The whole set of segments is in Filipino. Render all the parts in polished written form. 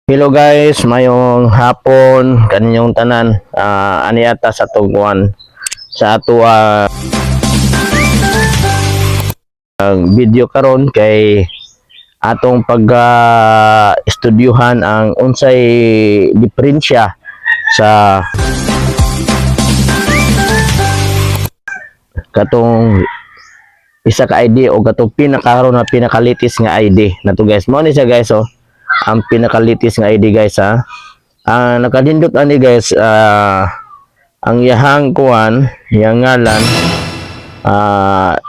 Hello guys, mayong hapon kaninyong tanan. Ani ata sa tugwan sa ato ang video karon kay atong pag estudyuhan ang unsay diferensya sa katong isa ka ID o katong pinakaron na pinakalitis nga ID nato guys. Mao ni siya guys, ang pinakalitis nga ID guys ha. Nakadindot ani guys, ang yahang kuan, yang ngalan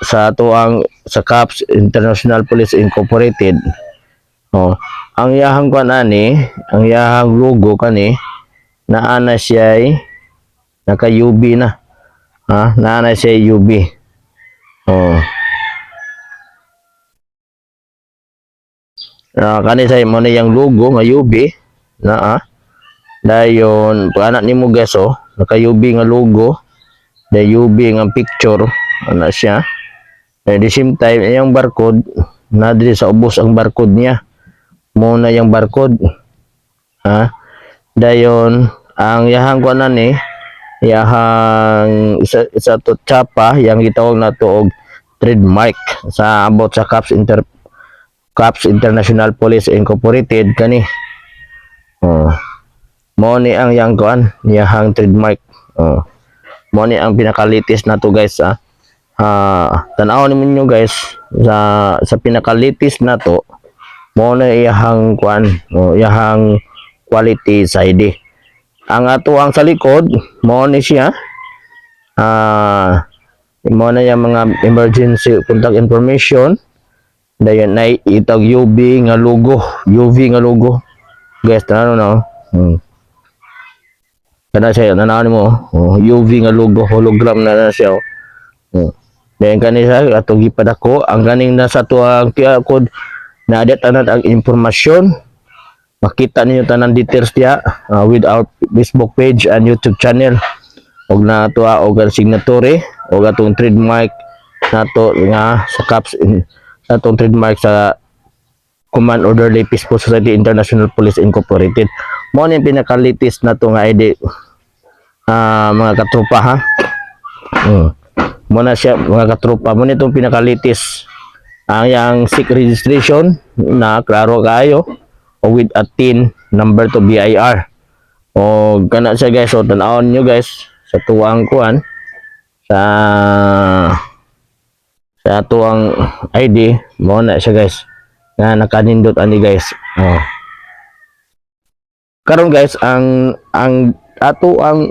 sa tuang sa CAPS International Police Incorporated. Ang yahang kuan ani, ang yahang logo kani naana siya ay naka-UV na. Naana siya UV. Kani say mo na yang logo nga UV na dayon pag nimo guys naka-UV nga logo, the UV nga picture ana siya. At the same time yung barcode na diri sa ubos ang barcode niya. Mo na yung barcode. Dayon ang yahang kuan ni yahang isa to tsapa yang gitawag nato og trademark sa about sa CAPS International Police Incorporated kani. Mo ni ang yang kuan, yahang trademark. Mo ni ang pinakalitis nato guys. Tan-aw niyo guys sa pinakalitis nato mo na yahang kuan, yahang quality sa ID. Ang ato ang sa likod mo ni siya mo na yung mga emergency contact information. Dayon na itag UV nga logo, guys, tanano na kana siya nanaan mo, UV nga logo, hologram na siya. Dayon kanisa atong gipadako ang ganing nasa tuang QR code na ada tanan ang impormasyon. Makita ninyo tanan details diya with our Facebook page and YouTube channel. Og na tuwa og signatory og atong trademark nato nga sa CAPS, atong trademark sa Command Orderly Peaceful Society International Police Incorporated. Mo ni pinakalitis na to nga ID, mga katropa ha. Mo na siya mga katropa, mo nitong pinakalitis ang yang SIC registration na klaro kayo o with a TIN number to BIR. O kana siya guys, tan-awon nyo guys sa tuwang kuan sa tuwang ID mo na siya guys nga nakanindot ani guys. Karon guys ang ato ang